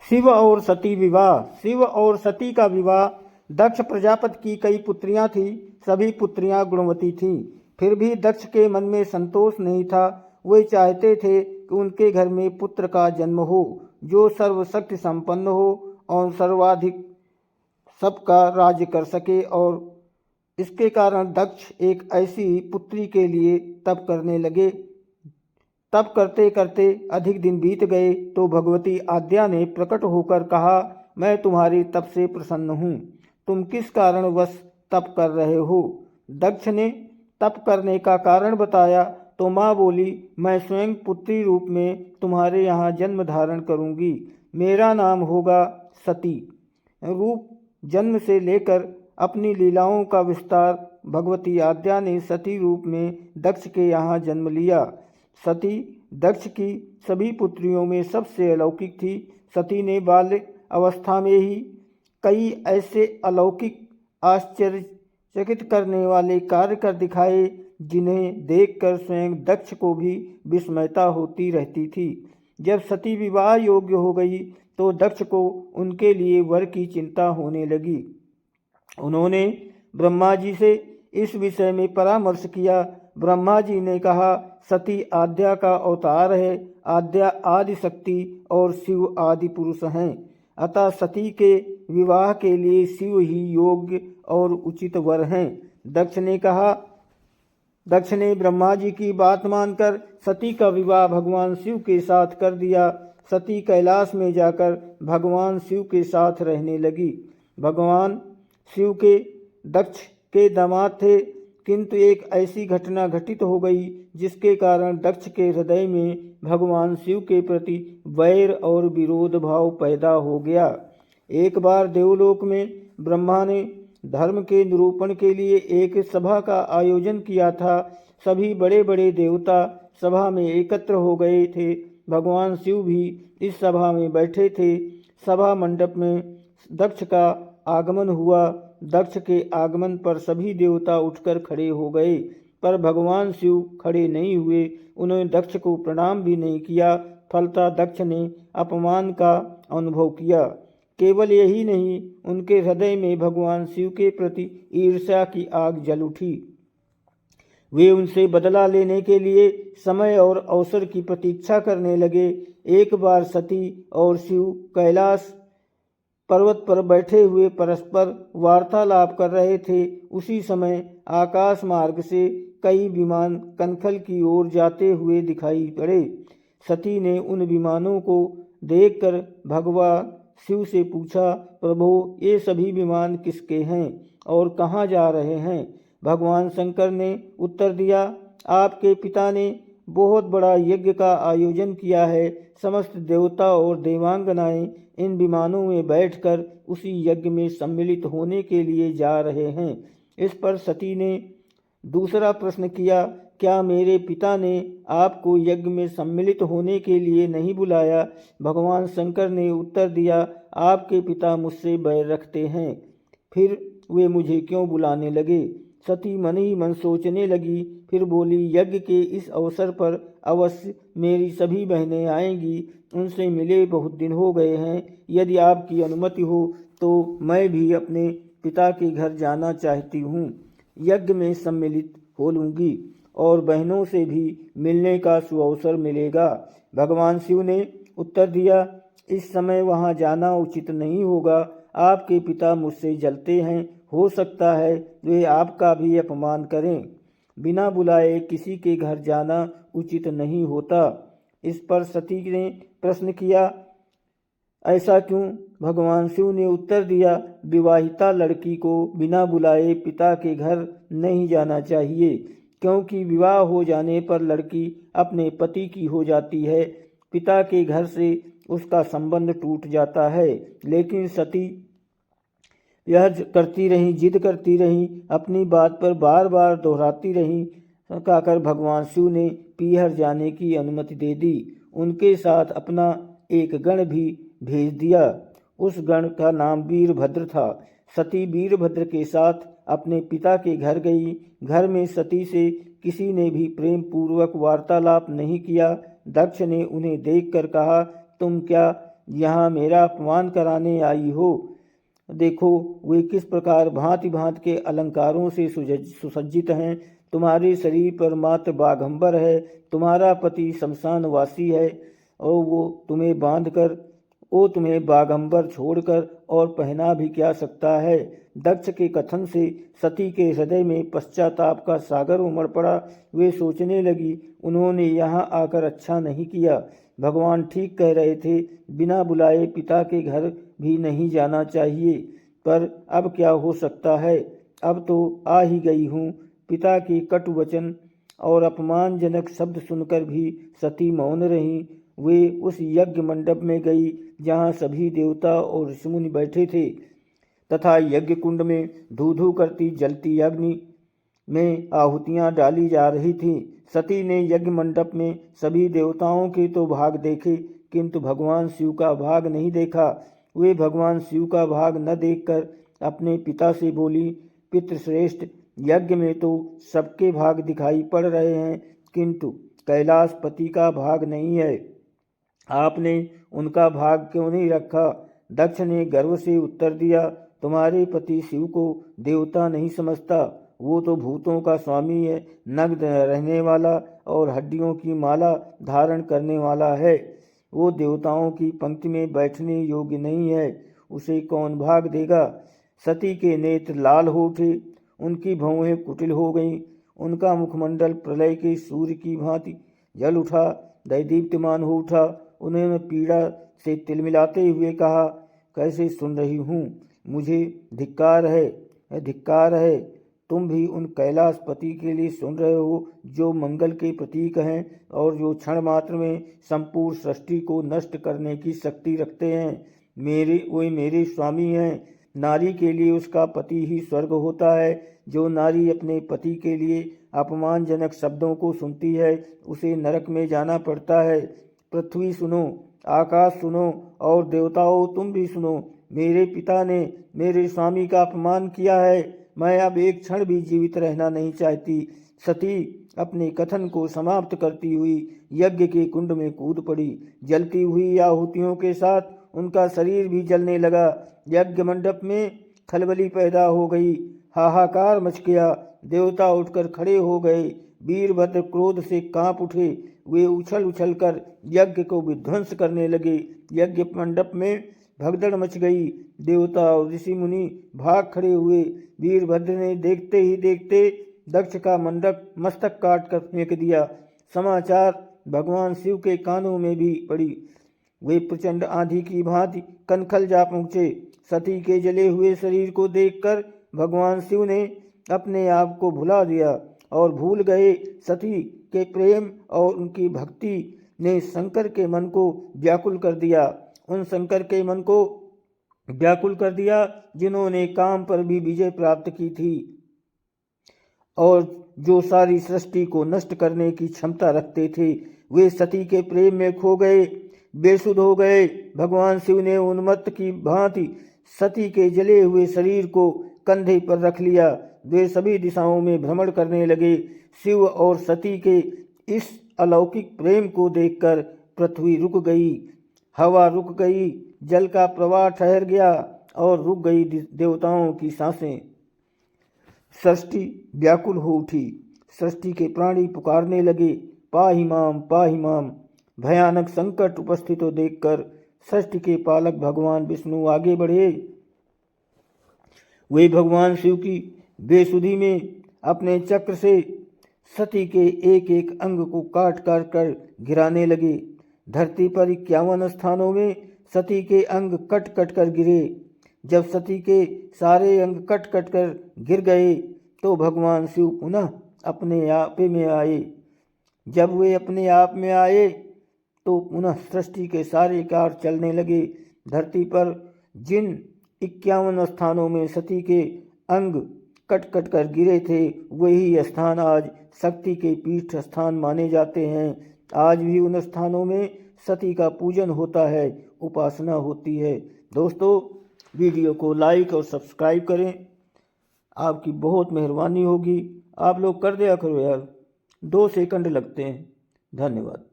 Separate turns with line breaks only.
शिव और सती विवाह। शिव और सती का विवाह। दक्ष प्रजापति की कई पुत्रियां थीं, सभी पुत्रियां गुणवती थीं। फिर भी दक्ष के मन में संतोष नहीं था। वे चाहते थे कि उनके घर में पुत्र का जन्म हो जो सर्वशक्ति संपन्न हो और सर्वाधिक सबका राज्य कर सके। और इसके कारण दक्ष एक ऐसी पुत्री के लिए तप करने लगे। तप करते करते अधिक दिन बीत गए तो भगवती आद्या ने प्रकट होकर कहा, मैं तुम्हारी तप से प्रसन्न हूँ। तुम किस कारणवश तप कर रहे हो? दक्ष ने तप करने का कारण बताया तो माँ बोली, मैं स्वयं पुत्री रूप में तुम्हारे यहाँ जन्म धारण करूँगी। मेरा नाम होगा सती। रूप जन्म से लेकर अपनी लीलाओं का विस्तार भगवती आद्या ने सती रूप में दक्ष के यहाँ जन्म लिया। सती दक्ष की सभी पुत्रियों में सबसे अलौकिक थी। सती ने बाल्य अवस्था में ही कई ऐसे अलौकिक आश्चर्यचकित करने वाले कार्य कर दिखाए जिन्हें देखकर स्वयं दक्ष को भी विस्मयता होती रहती थी। जब सती विवाह योग्य हो गई तो दक्ष को उनके लिए वर की चिंता होने लगी। उन्होंने ब्रह्मा जी से इस विषय में परामर्श किया। ब्रह्मा जी ने कहा, सती आद्या का अवतार है। आद्या आदि शक्ति और शिव आदि पुरुष हैं। अतः सती के विवाह के लिए शिव ही योग्य और उचित वर हैं। दक्ष ने ब्रह्मा जी की बात मानकर सती का विवाह भगवान शिव के साथ कर दिया। सती कैलाश में जाकर भगवान शिव के साथ रहने लगी। भगवान शिव के दक्ष के दामाद थे, किंतु एक ऐसी घटना घटित हो गई जिसके कारण दक्ष के हृदय में भगवान शिव के प्रति वैर और विरोध भाव पैदा हो गया। एक बार देवलोक में ब्रह्मा ने धर्म के निरूपण के लिए एक सभा का आयोजन किया था। सभी बड़े बड़े देवता सभा में एकत्र हो गए थे। भगवान शिव भी इस सभा में बैठे थे। सभा मंडप में दक्ष का आगमन हुआ। दक्ष के आगमन पर सभी देवता उठकर खड़े हो गए, पर भगवान शिव खड़े नहीं हुए। उन्होंने दक्ष को प्रणाम भी नहीं किया। फलतः दक्ष ने अपमान का अनुभव किया। केवल यही नहीं, उनके हृदय में भगवान शिव के प्रति ईर्ष्या की आग जल उठी। वे उनसे बदला लेने के लिए समय और अवसर की प्रतीक्षा करने लगे। एक बार सती और शिव कैलाश पर्वत पर बैठे हुए परस्पर वार्तालाप कर रहे थे। उसी समय आकाश मार्ग से कई विमान कनखल की ओर जाते हुए दिखाई पड़े। सती ने उन विमानों को देखकर भगवान शिव से पूछा, प्रभु, ये सभी विमान किसके हैं और कहाँ जा रहे हैं? भगवान शंकर ने उत्तर दिया, आपके पिता ने बहुत बड़ा यज्ञ का आयोजन किया है। समस्त देवता और देवांगनाएं इन विमानों में बैठकर उसी यज्ञ में सम्मिलित होने के लिए जा रहे हैं। इस पर सती ने दूसरा प्रश्न किया, क्या मेरे पिता ने आपको यज्ञ में सम्मिलित होने के लिए नहीं बुलाया? भगवान शंकर ने उत्तर दिया, आपके पिता मुझसे बैर रखते हैं, फिर वे मुझे क्यों बुलाने लगे? सती मन ही मन सोचने लगी। फिर बोली, यज्ञ के इस अवसर पर अवश्य मेरी सभी बहनें आएंगी। उनसे मिले बहुत दिन हो गए हैं। यदि आपकी अनुमति हो तो मैं भी अपने पिता के घर जाना चाहती हूँ। यज्ञ में सम्मिलित हो लूँगी और बहनों से भी मिलने का सुअवसर मिलेगा। भगवान शिव ने उत्तर दिया, इस समय वहाँ जाना उचित नहीं होगा। आपके पिता मुझसे जलते हैं। हो सकता है वे आपका भी अपमान करें। बिना बुलाए किसी के घर जाना उचित नहीं होता। इस पर सती ने प्रश्न किया, ऐसा क्यों? भगवान शिव ने उत्तर दिया, विवाहिता लड़की को बिना बुलाए पिता के घर नहीं जाना चाहिए, क्योंकि विवाह हो जाने पर लड़की अपने पति की हो जाती है। पिता के घर से उसका संबंध टूट जाता है। लेकिन सती यह करती रही, जिद करती रही, अपनी बात पर बार बार दोहराती रही। कहकर भगवान शिव ने पीहर जाने की अनुमति दे दी। उनके साथ अपना एक गण भी भेज दिया। उस गण का नाम वीरभद्र था। सती वीरभद्र के साथ अपने पिता के घर गई। घर में सती से किसी ने भी प्रेम पूर्वक वार्तालाप नहीं किया। दक्ष ने उन्हें देखकर कहा, तुम क्या यहाँ मेरा अपमान कराने आई हो। देखो वे किस प्रकार भांति भांति के अलंकारों से सुसज्जित हैं। तुम्हारे शरीर पर मात्र बाघंबर है, तुम्हारा पति शमशानवासी है और वो तुम्हें बाघंबर छोड़कर और पहना भी क्या सकता है। दक्ष के कथन से सती के हृदय में पश्चाताप का सागर उमड़ पड़ा। वे सोचने लगी, उन्होंने यहाँ आकर अच्छा नहीं किया। भगवान ठीक कह रहे थे, बिना बुलाए पिता के घर भी नहीं जाना चाहिए। पर अब क्या हो सकता है, अब तो आ ही गई हूँ। पिता के कटु वचन और अपमानजनक शब्द सुनकर भी सती मौन रहीं। वे उस यज्ञ मंडप में गई जहाँ सभी देवता और ऋषिमुनि बैठे थे तथा यज्ञ कुंड में धू धू करती जलती अग्नि में आहुतियाँ डाली जा रही थीं। सती ने यज्ञ मंडप में सभी देवताओं के तो भाग देखे, किंतु भगवान शिव का भाग नहीं देखा। वे भगवान शिव का भाग न देखकर अपने पिता से बोली, पितृश्रेष्ठ, यज्ञ में तो सबके भाग दिखाई पड़ रहे हैं, किंतु कैलाशपति का भाग नहीं है। आपने उनका भाग क्यों नहीं रखा। दक्ष ने गर्व से उत्तर दिया, तुम्हारे पति शिव को देवता नहीं समझता। वो तो भूतों का स्वामी है, नग्न रहने वाला और हड्डियों की माला धारण करने वाला है। वो देवताओं की पंक्ति में बैठने योग्य नहीं है, उसे कौन भाग देगा। सती के नेत्र लाल हो उठे, उनकी भौहें कुटिल हो गईं, उनका मुखमंडल प्रलय के सूर्य की भांति जल उठा, दैदीप्यमान हो उठा। उन्होंने पीड़ा से तिलमिलाते हुए कहा, कैसे सुन रही हूँ, मुझे धिक्कार है। तुम भी उन कैलाशपति के लिए सुन रहे हो जो मंगल के प्रतीक हैं और जो क्षण मात्र में संपूर्ण सृष्टि को नष्ट करने की शक्ति रखते हैं। वे मेरे स्वामी हैं। नारी के लिए उसका पति ही स्वर्ग होता है। जो नारी अपने पति के लिए अपमानजनक शब्दों को सुनती है, उसे नरक में जाना पड़ता है। पृथ्वी सुनो, आकाश सुनो और देवताओं तुम भी सुनो। मेरे पिता ने मेरे स्वामी का अपमान किया है। मैं अब एक क्षण भी जीवित रहना नहीं चाहती। सती अपने कथन को समाप्त करती हुई यज्ञ के कुंड में कूद पड़ी। जलती हुई आहुतियों के साथ उनका शरीर भी जलने लगा। यज्ञ मंडप में खलबली पैदा हो गई, हाहाकार मच गया। देवता उठकर खड़े हो गए। वीरभद्र क्रोध से कांप उठे। वे उछल उछल कर यज्ञ को विध्वंस करने लगे। यज्ञ मंडप में भगदड़ मच गई। देवता और ऋषि मुनि भाग खड़े हुए। वीरभद्र ने देखते ही देखते दक्ष का मस्तक काट कर फेंक दिया। समाचार भगवान शिव के कानों में भी पड़ी। वे प्रचंड आंधी की भांति कनखल जा पहुँचे। सती के जले हुए शरीर को देखकर भगवान शिव ने अपने आप को भुला दिया और भूल गए। सती के प्रेम और उनकी भक्ति ने शंकर के मन को व्याकुल कर दिया। उन शंकर के मन को व्याकुल कर दिया जिन्होंने काम पर भी विजय प्राप्त की थी और जो सारी सृष्टि को नष्ट करने की क्षमता रखते थे। वे सती के प्रेम में खो गए, बेसुध हो गए। भगवान शिव ने उन्मत्त की भांति सती के जले हुए शरीर को कंधे पर रख लिया। वे सभी दिशाओं में भ्रमण करने लगे। शिव और सती के इस अलौकिक प्रेम को देखकर पृथ्वी रुक गई, हवा रुक गई, जल का प्रवाह ठहर गया और रुक गई देवताओं की सांसें। सृष्टि व्याकुल हो उठी। सृष्टि के प्राणी पुकारने लगे, पाहि माम पाहि माम। भयानक संकट उपस्थित हो देखकर सृष्टि के पालक भगवान विष्णु आगे बढ़े। वे भगवान शिव की बेसुधी में अपने चक्र से सती के एक एक अंग को काट काट कर गिराने लगे। धरती पर 51 स्थानों में सती के अंग कट कट कर गिरे। जब सती के सारे अंग कट कट कर गिर गए तो भगवान शिव पुनः अपने आप में आए। जब वे अपने आप में आए तो पुनः सृष्टि के सारे कार्य चलने लगे। धरती पर जिन 51 स्थानों में सती के अंग कट कट कर गिरे थे, वही स्थान आज शक्ति के पीठ स्थान माने जाते हैं। आज भी उन स्थानों में सती का पूजन होता है, उपासना होती है। दोस्तों, वीडियो को लाइक और सब्सक्राइब करें, आपकी बहुत मेहरबानी होगी। आप लोग कर दिया करो यार, 2 सेकंड लगते हैं। धन्यवाद।